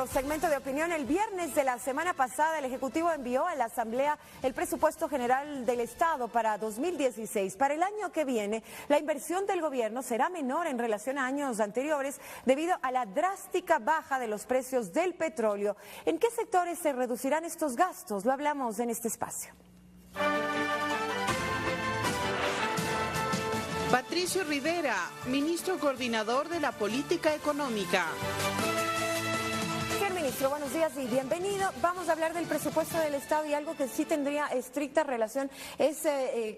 nuestro segmento de opinión, el viernes de la semana pasada el Ejecutivo envió a la Asamblea el presupuesto general del Estado para 2016. Para el año que viene, la inversión del gobierno será menor en relación a años anteriores debido a la drástica baja de los precios del petróleo. ¿En qué sectores se reducirán estos gastos? Lo hablamos en este espacio. Patricio Rivera, ministro coordinador de la política económica. Señor ministro, buenos días y bienvenido. Vamos a hablar del presupuesto del Estado y algo que sí tendría estricta relación es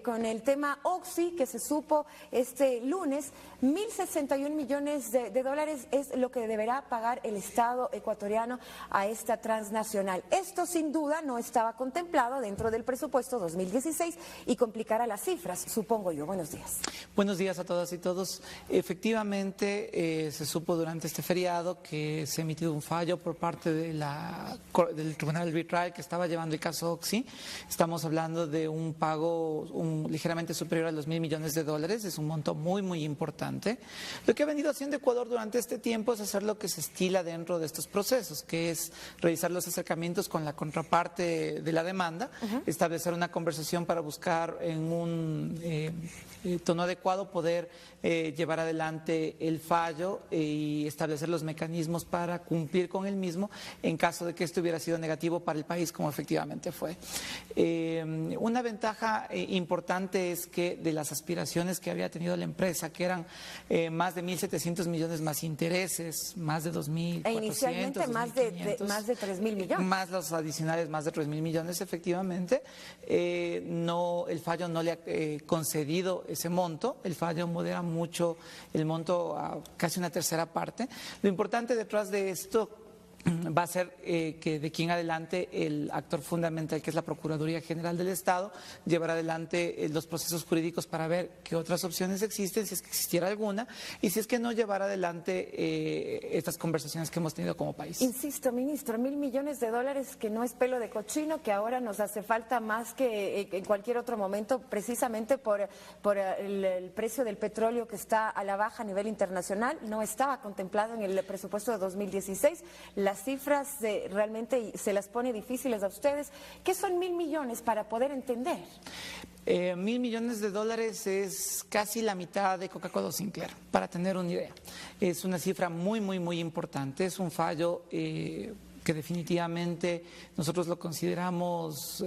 con el tema Oxy, que se supo este lunes. 1.061 millones de dólares es lo que deberá pagar el Estado ecuatoriano a esta transnacional. Esto sin duda no estaba contemplado dentro del presupuesto 2016 y complicará las cifras, supongo yo. Buenos días. Buenos días a todas y todos. Efectivamente, se supo durante este feriado que se ha emitido un fallo por parte de del Tribunal Arbitral que estaba llevando el caso Oxy. Estamos hablando de un pago ligeramente superior a los 1.000 millones de dólares. Es un monto muy importante. Lo que ha venido haciendo Ecuador durante este tiempo es hacer lo que se estila dentro de estos procesos, que es revisar los acercamientos con la contraparte de la demanda, establecer una conversación para buscar en un tono adecuado poder llevar adelante el fallo y establecer los mecanismos para cumplir con el mismo en caso de que esto hubiera sido negativo para el país, como efectivamente fue. Una ventaja importante es que de las aspiraciones que había tenido la empresa, que eran más de 1.700 millones más intereses, más de 2.400, inicialmente más de 3.000 millones. Más los adicionales, más de 3.000 millones, efectivamente. El fallo no le ha concedido ese monto. El fallo modera mucho el monto a casi una tercera parte. Lo importante detrás de esto va a ser que de aquí en adelante el actor fundamental, que es la Procuraduría General del Estado, llevará adelante los procesos jurídicos para ver qué otras opciones existen, si es que existiera alguna, y si es que no, llevar adelante estas conversaciones que hemos tenido como país. Insisto, ministro, 1.000 millones de dólares que no es pelo de cochino, que ahora nos hace falta más que en cualquier otro momento, precisamente por el precio del petróleo que está a la baja a nivel internacional. No estaba contemplado en el presupuesto de 2016. Las cifras realmente se las pone difíciles a ustedes. ¿Qué son 1.000 millones para poder entender? 1.000 millones de dólares es casi la mitad de Coca-Cola Sinclair, para tener una idea. Es una cifra muy importante. Es un fallo que definitivamente nosotros lo consideramos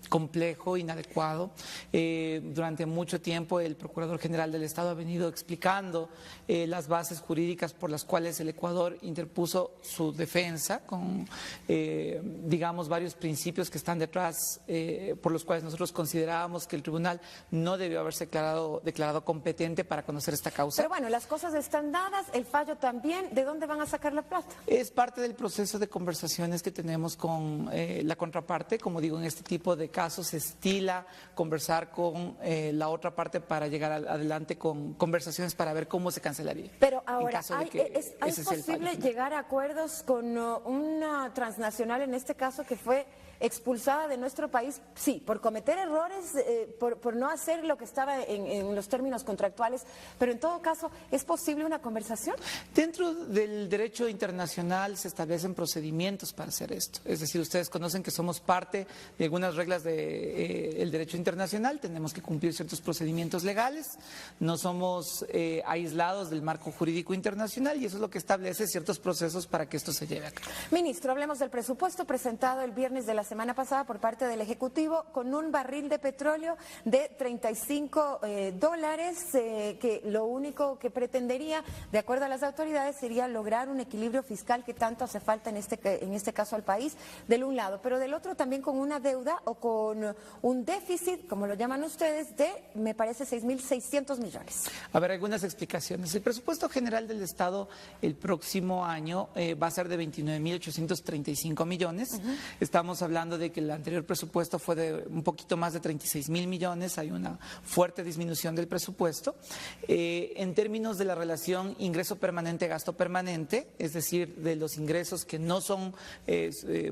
complejo, inadecuado. Durante mucho tiempo el Procurador General del Estado ha venido explicando las bases jurídicas por las cuales el Ecuador interpuso su defensa con, digamos, varios principios que están detrás, por los cuales nosotros considerábamos que el tribunal no debió haberse declarado competente para conocer esta causa. Pero bueno, las cosas están dadas, el fallo también. ¿De dónde van a sacar la plata? Es parte del proceso de conversaciones que tenemos con la contraparte. Como digo, en este tipo de casos se estila conversar con la otra parte para llegar adelante con conversaciones para ver cómo se cancelaría. Pero ahora, ¿es posible llegar a acuerdos con una transnacional, en este caso, que fue expulsada de nuestro país? Sí, por cometer errores, por no hacer lo que estaba en los términos contractuales, pero en todo caso, ¿es posible una conversación? Dentro del derecho internacional se establecen procedimientos para hacer esto. Es decir, ustedes conocen que somos parte de algunas reglas del derecho internacional, tenemos que cumplir ciertos procedimientos legales, no somos aislados del marco jurídico internacional, y eso es lo que establece ciertos procesos para que esto se lleve a cabo. Ministro, hablemos del presupuesto presentado el viernes de la semana pasada por parte del Ejecutivo, con un barril de petróleo de 35 dólares, que lo único que pretendería, de acuerdo a las autoridades, sería lograr un equilibrio fiscal que tanto hace falta en este caso al país, del un lado, pero del otro también con una deuda o con un déficit, como lo llaman ustedes, de, me parece, 6.600 millones. A ver, algunas explicaciones. El presupuesto general del Estado el próximo año va a ser de 29.835 millones. Estamos hablando hablando de que el anterior presupuesto fue de un poquito más de 36.000 millones, hay una fuerte disminución del presupuesto. En términos de la relación ingreso permanente-gasto permanente, es decir, de los ingresos que no son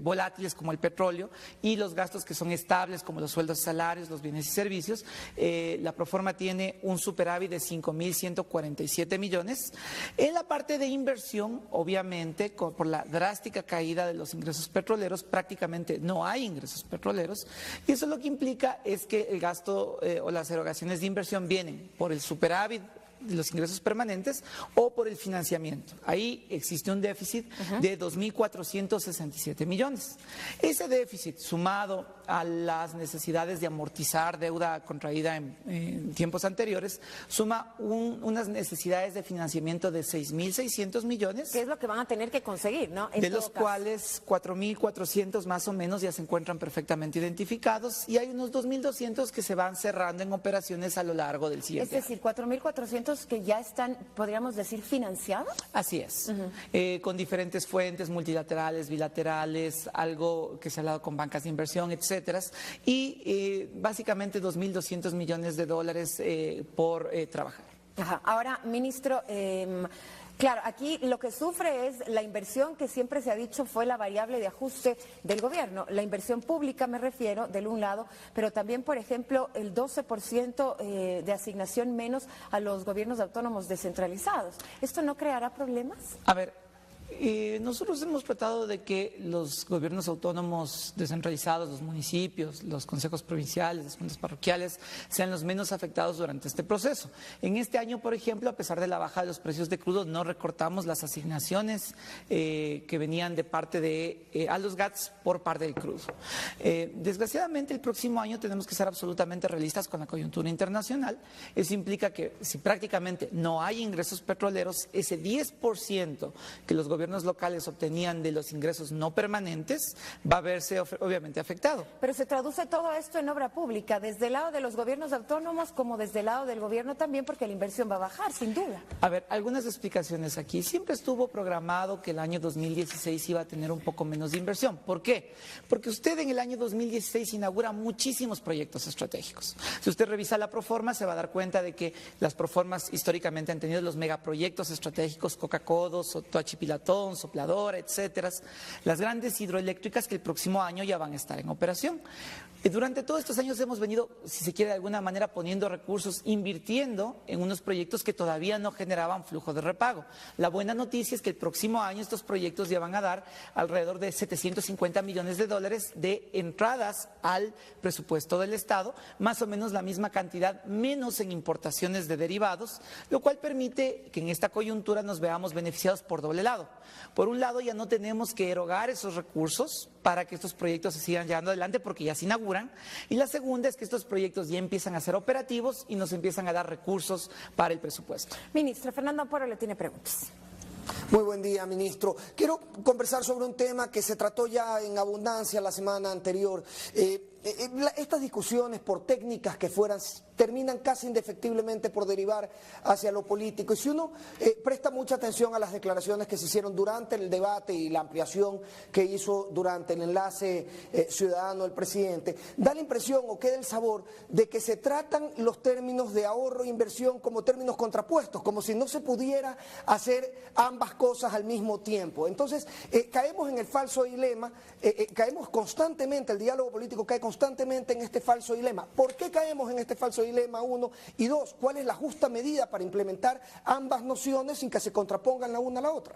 volátiles como el petróleo y los gastos que son estables como los sueldos y salarios, los bienes y servicios, la proforma tiene un superávit de 5.147 millones. En la parte de inversión, obviamente, por la drástica caída de los ingresos petroleros, prácticamente no hay ingresos petroleros, y eso lo que implica es que el gasto o las erogaciones de inversión vienen por el superávit de los ingresos permanentes o por el financiamiento. Ahí existe un déficit de 2.467 millones. Ese déficit, sumado a las necesidades de amortizar deuda contraída en tiempos anteriores, suma unas necesidades de financiamiento de 6.600 millones. ¿Qué es lo que van a tener que conseguir, no? De los cuales 4.400 más o menos ya se encuentran perfectamente identificados y hay unos 2.200 que se van cerrando en operaciones a lo largo del siguiente año. Es decir, 4.400 que ya están, podríamos decir, financiados. Así es, con diferentes fuentes multilaterales, bilaterales, algo que se ha hablado con bancas de inversión, etcétera, y básicamente 2.200 millones de dólares por trabajar. Ajá. Ahora, ministro, claro, aquí lo que sufre es la inversión que siempre se ha dicho fue la variable de ajuste del gobierno. La inversión pública, me refiero, del un lado, pero también, por ejemplo, el 12% de asignación menos a los gobiernos autónomos descentralizados. ¿Esto no creará problemas? A ver, nosotros hemos tratado de que los gobiernos autónomos descentralizados, los municipios, los consejos provinciales, las juntas parroquiales, sean los menos afectados durante este proceso. En este año, por ejemplo, a pesar de la baja de los precios de crudo, no recortamos las asignaciones que venían de parte de a los GATS por parte del crudo. Desgraciadamente, el próximo año tenemos que ser absolutamente realistas con la coyuntura internacional. Eso implica que si prácticamente no hay ingresos petroleros, ese 10% que los gobiernos locales obtenían de los ingresos no permanentes va a verse obviamente afectado. Pero se traduce todo esto en obra pública, desde el lado de los gobiernos autónomos como desde el lado del gobierno también, porque la inversión va a bajar, sin duda. A ver, algunas explicaciones aquí. Siempre estuvo programado que el año 2016 iba a tener un poco menos de inversión. ¿Por qué? Porque usted en el año 2016 inaugura muchísimos proyectos estratégicos. Si usted revisa la proforma, se va a dar cuenta de que las proformas históricamente han tenido los megaproyectos estratégicos, Coca-Codo, Toachipilatón, Sopladora, etcétera, las grandes hidroeléctricas que el próximo año ya van a estar en operación. Durante todos estos años hemos venido, si se quiere de alguna manera, poniendo recursos, invirtiendo en unos proyectos que todavía no generaban flujo de repago. La buena noticia es que el próximo año estos proyectos ya van a dar alrededor de 750 millones de dólares de entradas al presupuesto del Estado, más o menos la misma cantidad, menos en importaciones de derivados, lo cual permite que en esta coyuntura nos veamos beneficiados por doble lado. Por un lado, ya no tenemos que erogar esos recursos para que estos proyectos se sigan llevando adelante porque ya se inauguran, y la segunda es que estos proyectos ya empiezan a ser operativos y nos empiezan a dar recursos para el presupuesto. Ministro, Fernando Amparo le tiene preguntas. Muy buen día, ministro. Quiero conversar sobre un tema que se trató ya en abundancia la semana anterior. Estas discusiones, por técnicas que fueran, terminan casi indefectiblemente por derivar hacia lo político. Y si uno presta mucha atención a las declaraciones que se hicieron durante el debate y la ampliación que hizo durante el enlace ciudadano el presidente, da la impresión o queda el sabor de que se tratan los términos de ahorro e inversión como términos contrapuestos, como si no se pudiera hacer ambas cosas al mismo tiempo. Entonces, caemos en el falso dilema, caemos constantemente, el diálogo político cae constantemente en este falso dilema. ¿Por qué caemos en este falso dilema, uno? Y dos, ¿cuál es la justa medida para implementar ambas nociones sin que se contrapongan la una a la otra?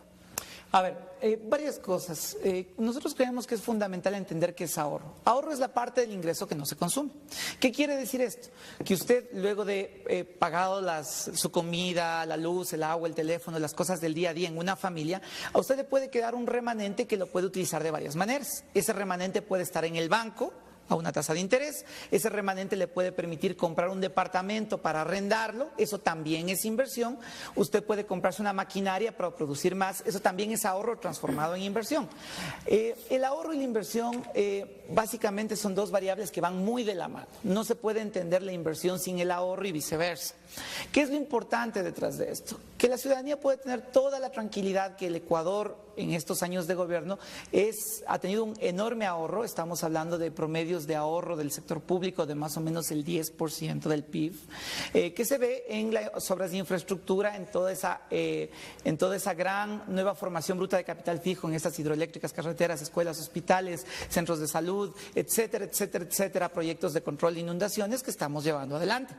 A ver, varias cosas. Nosotros creemos que es fundamental entender qué es ahorro. Ahorro es la parte del ingreso que no se consume. ¿Qué quiere decir esto? Que usted, luego de pagado su comida, la luz, el agua, el teléfono, las cosas del día a día en una familia, a usted le puede quedar un remanente que lo puede utilizar de varias maneras. Ese remanente puede estar en el banco, a una tasa de interés. Ese remanente le puede permitir comprar un departamento para arrendarlo, eso también es inversión. Usted puede comprarse una maquinaria para producir más, eso también es ahorro transformado en inversión. El ahorro y la inversión básicamente son dos variables que van muy de la mano. No se puede entender la inversión sin el ahorro y viceversa. ¿Qué es lo importante detrás de esto? Que la ciudadanía puede tener toda la tranquilidad que el Ecuador en estos años de gobierno ha tenido un enorme ahorro. Estamos hablando de promedios de ahorro del sector público de más o menos el 10% del PIB, que se ve en las obras de infraestructura, en toda esa gran nueva formación bruta de capital fijo, en estas hidroeléctricas, carreteras, escuelas, hospitales, centros de salud, etcétera, etcétera, etcétera, proyectos de control de inundaciones que estamos llevando adelante.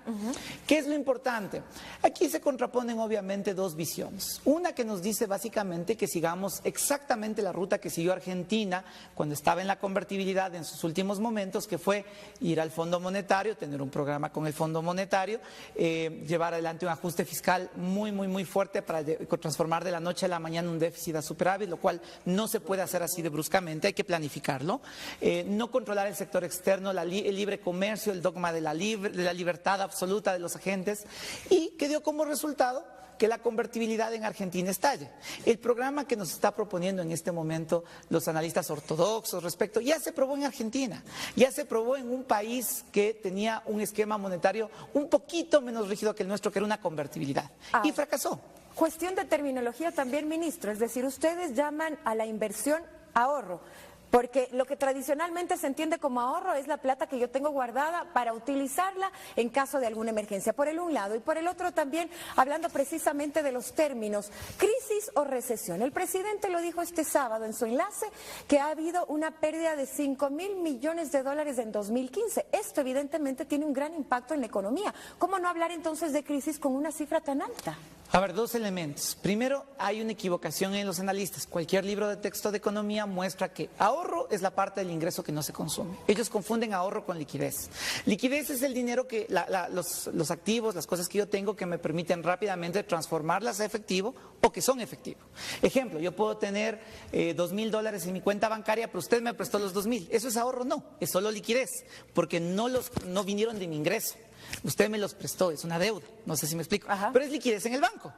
¿Qué es lo importante? Aquí se contraponen obviamente dos visiones. Una que nos dice básicamente que sigamos exactamente la ruta que siguió Argentina cuando estaba en la convertibilidad en sus últimos momentos, que fue ir al Fondo Monetario, tener un programa con el Fondo Monetario, llevar adelante un ajuste fiscal muy, muy, muy fuerte para transformar de la noche a la mañana un déficit a superávit, lo cual no se puede hacer así de bruscamente, hay que planificarlo. No controlar el sector externo, el libre comercio, el dogma de la libertad absoluta de los agentes, y que dio como resultado que la convertibilidad en Argentina estalle. El programa que nos está proponiendo en este momento los analistas ortodoxos respecto, ya se probó en Argentina, ya se probó en un país que tenía un esquema monetario un poquito menos rígido que el nuestro, que era una convertibilidad, y fracasó. Cuestión de terminología también, ministro, es decir, ustedes llaman a la inversión ahorro. Porque lo que tradicionalmente se entiende como ahorro es la plata que yo tengo guardada para utilizarla en caso de alguna emergencia, por el un lado. Y por el otro también, hablando precisamente de los términos, crisis o recesión. El presidente lo dijo este sábado en su enlace, que ha habido una pérdida de 5.000 millones de dólares en 2015. Esto evidentemente tiene un gran impacto en la economía. ¿Cómo no hablar entonces de crisis con una cifra tan alta? A ver, dos elementos. Primero, hay una equivocación en los analistas. Cualquier libro de texto de economía muestra que ahorro es la parte del ingreso que no se consume. Ellos confunden ahorro con liquidez. Liquidez es el dinero que los activos, las cosas que yo tengo que me permiten rápidamente transformarlas a efectivo o que son efectivo. Ejemplo, yo puedo tener $2.000 en mi cuenta bancaria, pero usted me prestó los 2.000. ¿Eso es ahorro? No, es solo liquidez, porque no vinieron de mi ingreso. Usted me los prestó, es una deuda, no sé si me explico, pero es liquidez en el banco.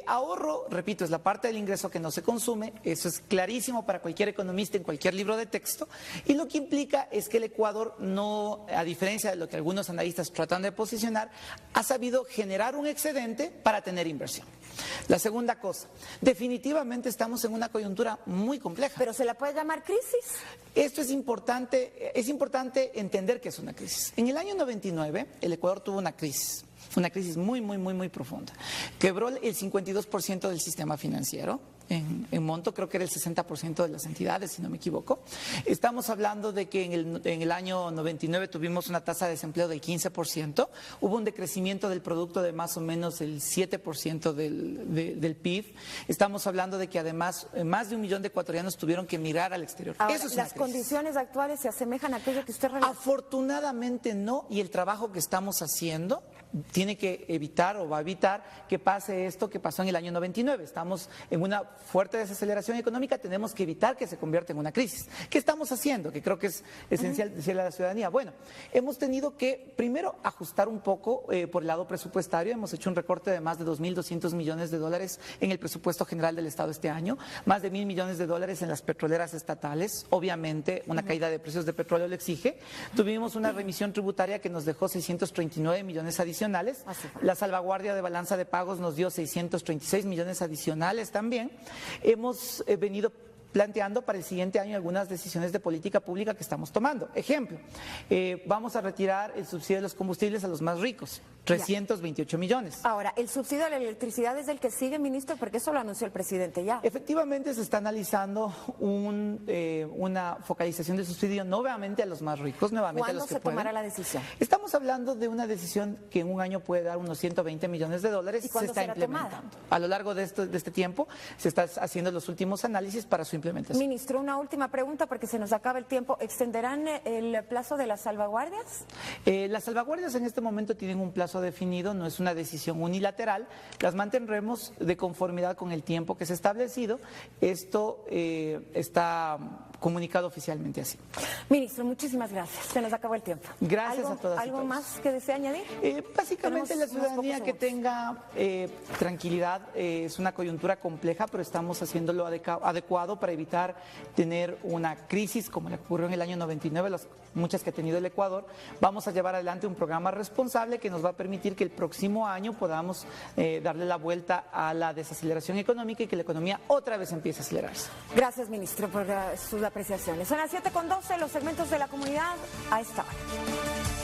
Ahorro, repito, es la parte del ingreso que no se consume, eso es clarísimo para cualquier economista en cualquier libro de texto, y lo que implica es que el Ecuador no, a diferencia de lo que algunos analistas tratan de posicionar, ha sabido generar un excedente para tener inversión. La segunda cosa, definitivamente estamos en una coyuntura muy compleja. ¿Pero se la puede llamar crisis? Esto es importante entender que es una crisis. En el año 99, el Ecuador tuvo una crisis muy, muy, muy, muy profunda. Quebró el 52% del sistema financiero. En monto, creo que era el 60% de las entidades, si no me equivoco. Estamos hablando de que en el año 99 tuvimos una tasa de desempleo del 15%, hubo un decrecimiento del producto de más o menos el 7% del PIB. Estamos hablando de que además más de 1 millón de ecuatorianos tuvieron que emigrar al exterior. Ahora, eso es ¿las condiciones actuales se asemejan a aquello que usted realizó? Afortunadamente no, y el trabajo que estamos haciendo tiene que evitar o va a evitar que pase esto que pasó en el año 99. Estamos en una fuerte desaceleración económica, tenemos que evitar que se convierta en una crisis. ¿Qué estamos haciendo? Que creo que es esencial decirle a la ciudadanía. Bueno, hemos tenido que primero ajustar un poco por el lado presupuestario. Hemos hecho un recorte de más de 2.200 millones de dólares en el presupuesto general del Estado este año, más de 1.000 millones de dólares en las petroleras estatales. Obviamente, una caída de precios de petróleo lo exige. Tuvimos una remisión tributaria que nos dejó 639 millones adicionales. La salvaguardia de balanza de pagos nos dio 636 millones adicionales también. Hemos venido planteando para el siguiente año algunas decisiones de política pública que estamos tomando. Ejemplo, vamos a retirar el subsidio de los combustibles a los más ricos, 328 millones. Ahora, ¿el subsidio a la electricidad es el que sigue, ministro? Porque eso lo anunció el presidente ya. Efectivamente, se está analizando una focalización del subsidio nuevamente a los más ricos, nuevamente a los que pueden. ¿Cuándo se tomará la decisión? Estamos hablando de una decisión que en un año puede dar unos 120 millones de dólares. ¿Y cuándo se está implementando? A lo largo de este tiempo se está haciendo los últimos análisis para su implementación. Ministro, una última pregunta porque se nos acaba el tiempo. ¿Extenderán el plazo de las salvaguardias? Las salvaguardias en este momento tienen un plazo definido, no es una decisión unilateral. Las mantendremos de conformidad con el tiempo que se ha establecido. Esto está comunicado oficialmente así. Ministro, muchísimas gracias. Se nos acabó el tiempo. Gracias a todas y ¿Algo todos. más que desea añadir? Básicamente la Tenemos ciudadanía unos que pocos tenga tranquilidad, es una coyuntura compleja, pero estamos haciendo lo adecuado para evitar tener una crisis como la que ocurrió en el año 99, muchas que ha tenido el Ecuador. Vamos a llevar adelante un programa responsable que nos va a permitir que el próximo año podamos darle la vuelta a la desaceleración económica y que la economía otra vez empiece a acelerarse. Gracias, ministro, por sus apreciaciones. Son las 7:12, los segmentos de la comunidad a esta hora.